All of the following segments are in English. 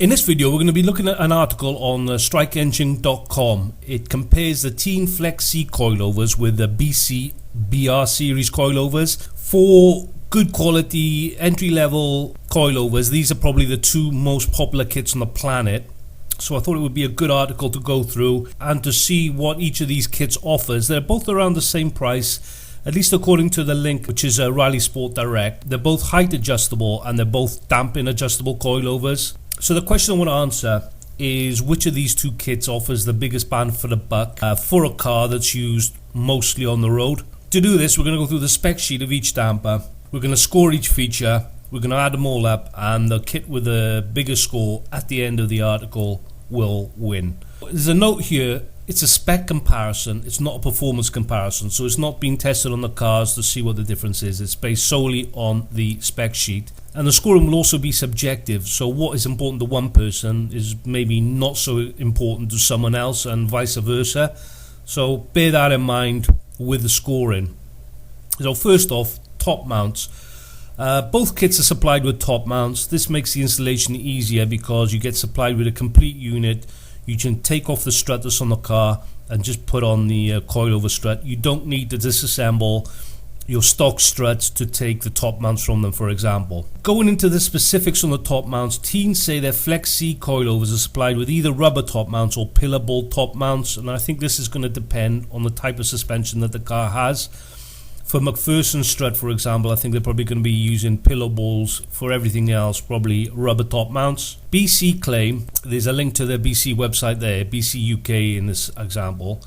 In this video, we're going to be looking at an article on strikeengine.com. It compares the TEIN Flex Z coilovers with the BC BR series coilovers. For good quality entry-level coilovers, these are probably the two most popular kits on the planet. So I thought it would be a good article to go through and to see what each of these kits offers. They're both around the same price, at least according to the link, which is Riley Sport Direct. They're both height adjustable and they're both damping adjustable coilovers. So the question I want to answer is which of these two kits offers the biggest bang for the buck for a car that's used mostly on the road. To do this, we're going to go through the spec sheet of each damper. We're going to score each feature. We're going to add them all up, and the kit with the biggest score at the end of the article will win. There's a note here. It's a spec comparison. It's not a performance comparison, so it's not being tested on the cars to see what the difference is. It's based solely on the spec sheet. And the scoring will also be subjective, so what is important to one person is maybe not so important to someone else, and vice versa. So bear that in mind with the scoring. So first off, top mounts. Both kits are supplied with top mounts. This makes the installation easier because you get supplied with a complete unit. You can take off the strut that's on the car and just put on the coilover strut. You don't need to disassemble your stock struts to take the top mounts from them, for example. Going into the specifics on the top mounts, TEIN say their Flex Z coilovers are supplied with either rubber top mounts or pillar bolt top mounts, and I think this is going to depend on the type of suspension that the car has. For McPherson's strut, for example, I think they're probably going to be using pillow balls. For everything else, probably rubber top mounts. BC claim, there's a link to their BC website there, BC UK in this example.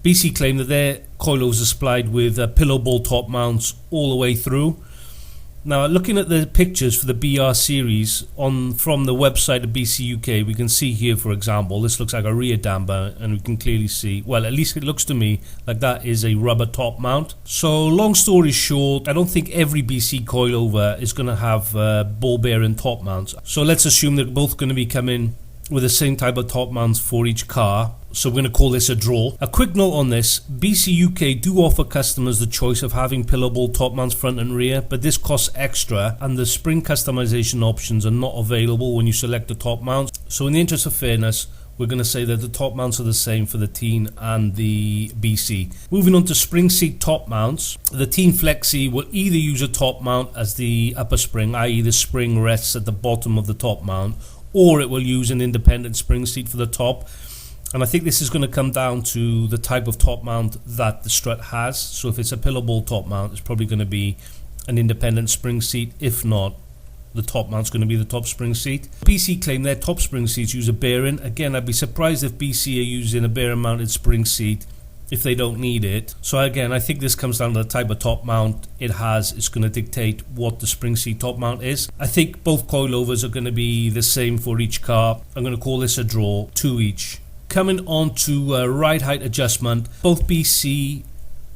BC claim that their coilovers are supplied with pillow ball top mounts all the way through. Now, looking at the pictures for the BR series from the website of BC UK, we can see here, for example, this looks like a rear damper, and we can clearly see, well, at least it looks to me like that is a rubber top mount. So, long story short, I don't think every BC coilover is going to have ball bearing top mounts. So let's assume they're both going to be coming with the same type of top mounts for each car. So we're going to call this a draw. A quick note on this, BC UK do offer customers the choice of having pillow ball top mounts front and rear, but this costs extra and the spring customization options are not available when you select the top mounts. So in the interest of fairness, we're going to say that the top mounts are the same for the TEIN and the BC. Moving on to spring seat top mounts, the TEIN Flex Z will either use a top mount as the upper spring, i.e. the spring rests at the bottom of the top mount, or it will use an independent spring seat for the top. And I think this is going to come down to the type of top mount that the strut has. So if it's a pillow ball top mount, it's probably going to be an independent spring seat. If not, the top mount's going to be the top spring seat. BC claim their top spring seats use a bearing. Again, I'd be surprised if BC are using a bearing mounted spring seat if they don't need it. So again, I think this comes down to the type of top mount it has. It's going to dictate what the spring seat top mount is. I think both coilovers are going to be the same for each car. I'm going to call this a draw, 2 each. Coming on to ride height adjustment, both BC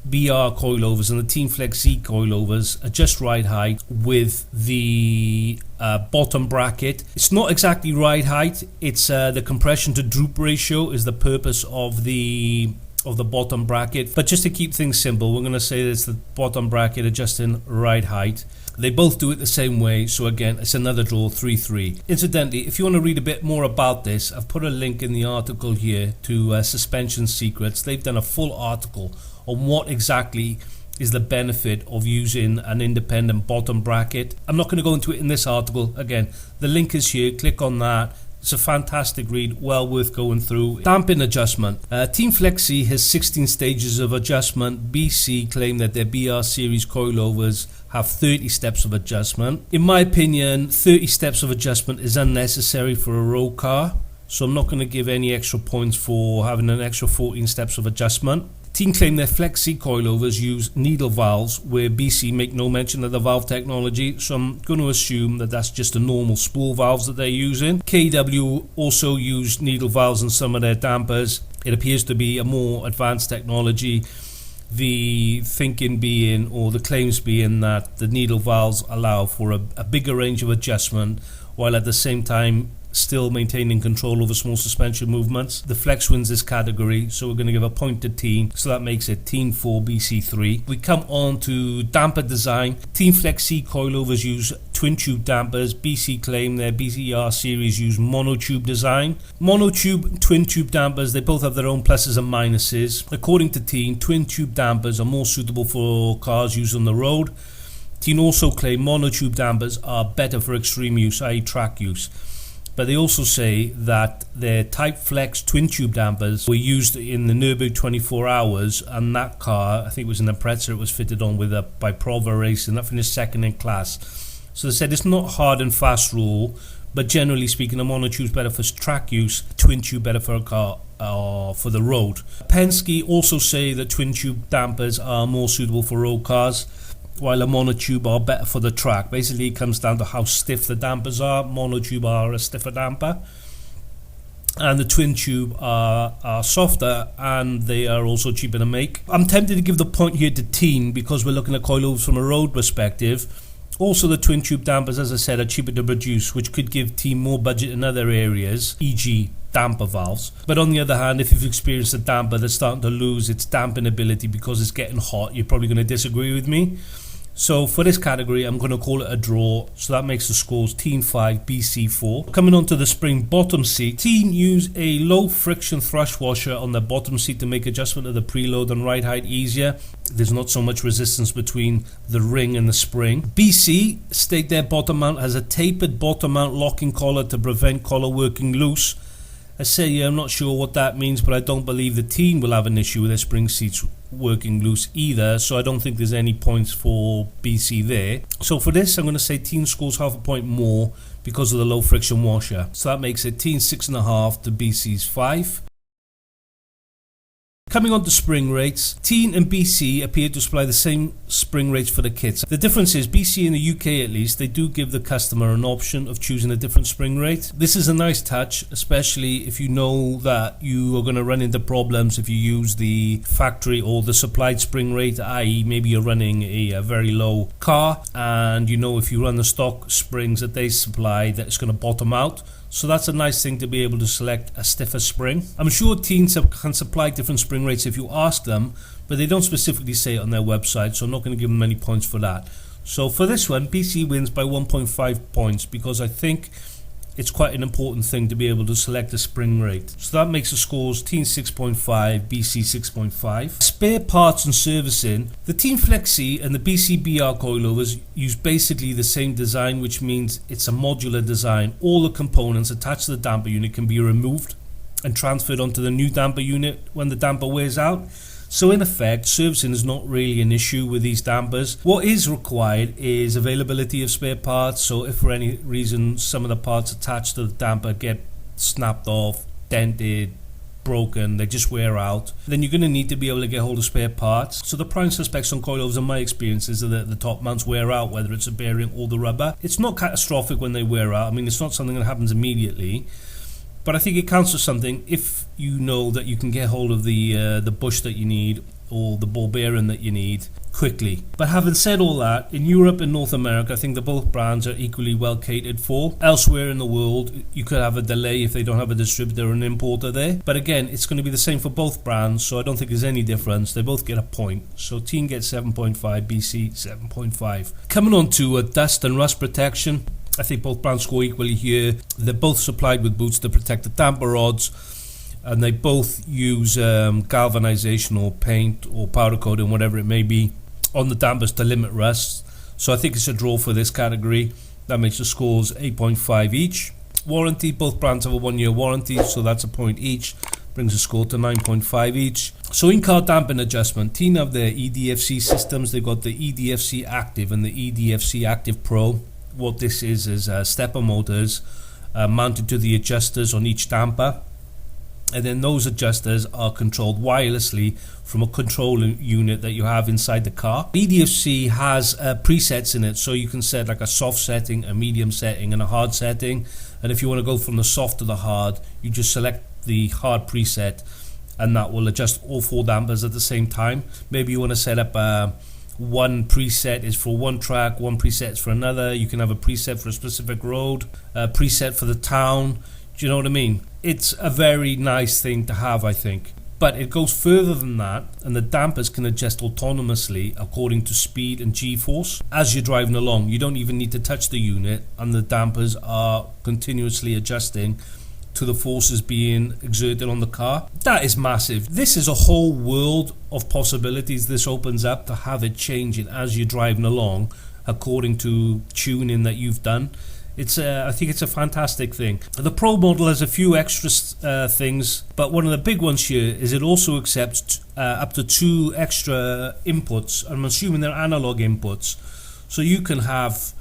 BR coilovers and the TEIN Flex Z coilovers adjust ride height with the bottom bracket. It's not exactly ride height, it's the compression to droop ratio is the purpose of the bottom bracket. But just to keep things simple, we're going to say that it's the bottom bracket adjusting ride height. They both do it the same way, so again, it's another draw, 3-3. Incidentally, if you want to read a bit more about this, I've put a link in the article here to Suspension Secrets. They've done a full article on what exactly is the benefit of using an independent bottom bracket. I'm not going to go into it in this article. Again, the link is here, click on that. It's a fantastic read, well worth going through. Damping adjustment. TEIN Flex Z has 16 stages of adjustment. BC claim that their BR series coilovers have 30 steps of adjustment. In my opinion, 30 steps of adjustment is unnecessary for a road car, so I'm not going to give any extra points for having an extra 14 steps of adjustment. TEIN claim their Flex Z coilovers use needle valves, where BC make no mention of the valve technology, so I'm going to assume that that's just the normal spool valves that they're using. KW also use needle valves in some of their dampers. It appears to be a more advanced technology. The thinking being, or the claims being, that the needle valves allow for a bigger range of adjustment, while at the same time still maintaining control over small suspension movements. The Flex wins this category, so we're going to give a point to TEIN, so that makes it TEIN 4, BC 3. We come on to damper design. TEIN Flex Z coilovers use twin tube dampers. BC claim their BCR series use monotube design. Monotube, twin tube dampers, they both have their own pluses and minuses. According to TEIN, twin tube dampers are more suitable for cars used on the road. TEIN also claim monotube dampers are better for extreme use, i.e. track use. But they also say that their Type Flex twin tube dampers were used in the Nürburgring 24 hours, and that car, I think it was in the Pretzer, it was fitted on with by Prova Racing, that finished second in class. So they said it's not hard and fast rule, but generally speaking, a monotube is better for track use, twin tube better for a car for the road. Penske also say that twin tube dampers are more suitable for road cars, while a monotube are better for the track. Basically, it comes down to how stiff the dampers are. Monotube are a stiffer damper, and the twin tube are softer, and they are also cheaper to make. I'm tempted to give the point here to TEIN because we're looking at coilovers from a road perspective. Also, the twin tube dampers, as I said, are cheaper to produce, which could give TEIN more budget in other areas, e.g. damper valves. But on the other hand, if you've experienced a damper that's starting to lose its damping ability because it's getting hot, you're probably going to disagree with me. So for this category, I'm going to call it a draw. So that makes the scores TEIN 5, BC 4. Coming on to the spring bottom seat, TEIN use a low friction thrush washer on the bottom seat to make adjustment of the preload and ride height easier. There's not so much resistance between the ring and the spring. BC state their bottom mount has a tapered bottom mount locking collar to prevent collar working loose. I say I'm not sure what that means, but I don't believe the TEIN will have an issue with their spring seats working loose either, so I don't think there's any points for BC there. So for this, I'm going to say TEIN scores half a point more because of the low friction washer. So that makes it TEIN 6.5 to BC's 5. Coming on to spring rates, TEIN and BC appear to supply the same spring rates for the kits. The difference is BC in the UK at least, they do give the customer an option of choosing a different spring rate. This is a nice touch, especially if you know that you are going to run into problems if you use the factory or the supplied spring rate, i.e. maybe you're running a very low car and you know if you run the stock springs that they supply that it's going to bottom out. So that's a nice thing to be able to select a stiffer spring. I'm sure TEIN can supply different spring rates if you ask them, but they don't specifically say it on their website, so I'm not going to give them any points for that. So for this one, BC wins by 1.5 points because I think it's quite an important thing to be able to select a spring rate. So that makes the scores TEIN 6.5, BC 6.5. Spare parts and servicing. The TEIN Flex Z and the BC BR coilovers use basically the same design, which means it's a modular design. All the components attached to the damper unit can be removed and transferred onto the new damper unit when the damper wears out. So in effect, servicing is not really an issue with these dampers. What is required is availability of spare parts. So if for any reason some of the parts attached to the damper get snapped off, dented, broken, they just wear out, then you're going to need to be able to get hold of spare parts. So the prime suspects on coilovers in my experience is that the top mounts wear out, whether it's a bearing or the rubber. It's not catastrophic when they wear out. I mean, it's not something that happens immediately. But I think it counts for something if you know that you can get hold of the bush that you need or the ball bearing that you need quickly. But having said all that, in Europe and North America, I think that both brands are equally well catered for. Elsewhere in the world, you could have a delay if they don't have a distributor or an importer there. But again, it's going to be the same for both brands, so I don't think there's any difference. They both get a point. So TEIN gets 7.5, BC 7.5. Coming on to dust and rust protection. I think both brands score equally here. They're both supplied with boots to protect the damper rods, and they both use galvanization or paint or powder coating, whatever it may be, on the dampers to limit rust. So I think it's a draw for this category. That makes the scores 8.5 each. Warranty, both brands have a 1-year warranty, so that's a point each. Brings the score to 9.5 each. So in-car damping adjustment, TEIN have their EDFC systems. They've got the EDFC Active and the EDFC Active Pro. What this is stepper motors mounted to the adjusters on each damper, and then those adjusters are controlled wirelessly from a control unit that you have inside the car. EDFC has presets in it, so you can set like a soft setting, a medium setting and a hard setting, and if you want to go from the soft to the hard, you just select the hard preset and that will adjust all 4 dampers at the same time. Maybe you want to set up one preset is for one track, one preset is for another. You can have a preset for a specific road, a preset for the town. Do you know what I mean? It's a very nice thing to have, I think. But it goes further than that, and the dampers can adjust autonomously according to speed and G-force as you're driving along. You don't even need to touch the unit, and the dampers are continuously adjusting to the forces being exerted on the car. That is massive. This is a whole world of possibilities this opens up, to have it changing as you're driving along according to tuning that you've done. I think it's a fantastic thing. The Pro model has a few extra things, but one of the big ones here is it also accepts up to 2 extra inputs. I'm assuming they're analog inputs. So you can have,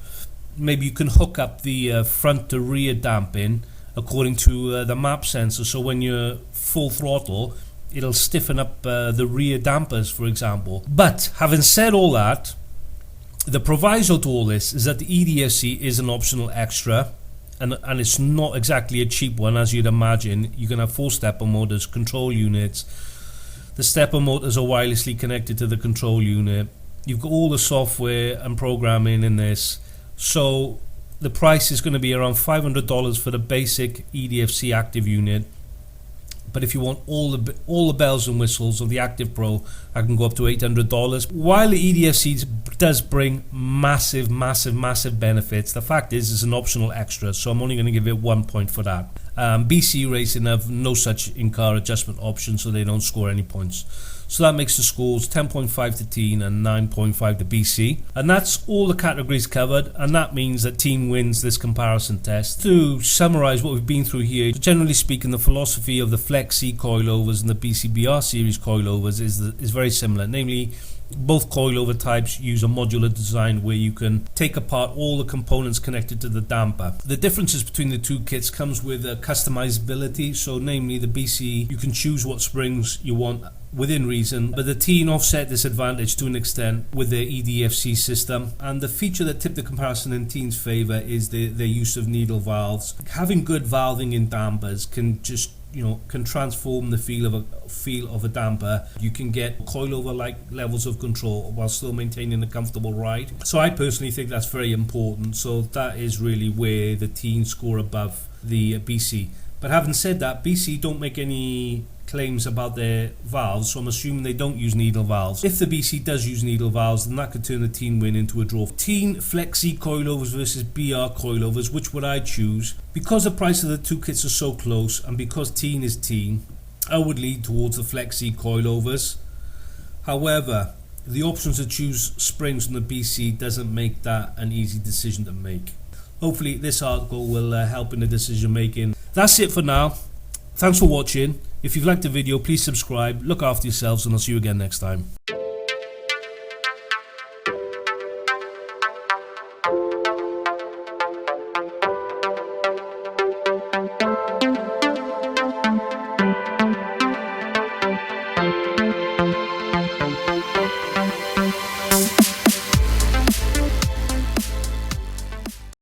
maybe you can hook up the front to rear damping according to the map sensor. So when you're full throttle, it'll stiffen up the rear dampers, for example. But having said all that, the proviso to all this is that the EDFC is an optional extra, and it's not exactly a cheap one, as you'd imagine. You can have 4 stepper motors, control units. The stepper motors are wirelessly connected to the control unit. You've got all the software and programming in this. So the price is going to be around $500 for the basic EDFC active unit. But if you want all the bells and whistles of the Active Pro, I can go up to $800. While the EDFC does bring massive benefits, the fact is it's an optional extra, so I'm only going to give it 1 point for that. BC Racing have no such in-car adjustment option, so they don't score any points. So that makes the scores 10.5 to TEIN and 9.5 to BC. And that's all the categories covered, and that means that TEIN wins this comparison test. To summarise what we've been through here, generally speaking, the philosophy of the Flex Z coilovers and the BCBR series coilovers is very similar. Namely, both coilover types use a modular design where you can take apart all the components connected to the damper. The differences between the two kits comes with customizability. So namely, the BC, you can choose what springs you want within reason, but the TEIN offset this advantage to an extent with their EDFC system. And the feature that tipped the comparison in TEIN's favour is their use of needle valves. Having good valving in dampers can just can transform the feel of a damper. You can get coilover-like levels of control while still maintaining a comfortable ride. So I personally think that's very important. So that is really where the TEIN score above the BC. But having said that, BC don't make any claims about their valves, so I'm assuming they don't use needle valves. If the BC does use needle valves, then that could turn the TEIN win into a draw. TEIN Flex Z coilovers versus BR coilovers, which would I choose? Because the price of the two kits are so close, and because TEIN is TEIN, I would lead towards the Flex Z coilovers. However, the options to choose springs from the BC doesn't make that an easy decision to make. Hopefully this article will help in the decision making. That's it for now. Thanks for watching. If you've liked the video, please subscribe, look after yourselves, and I'll see you again next time.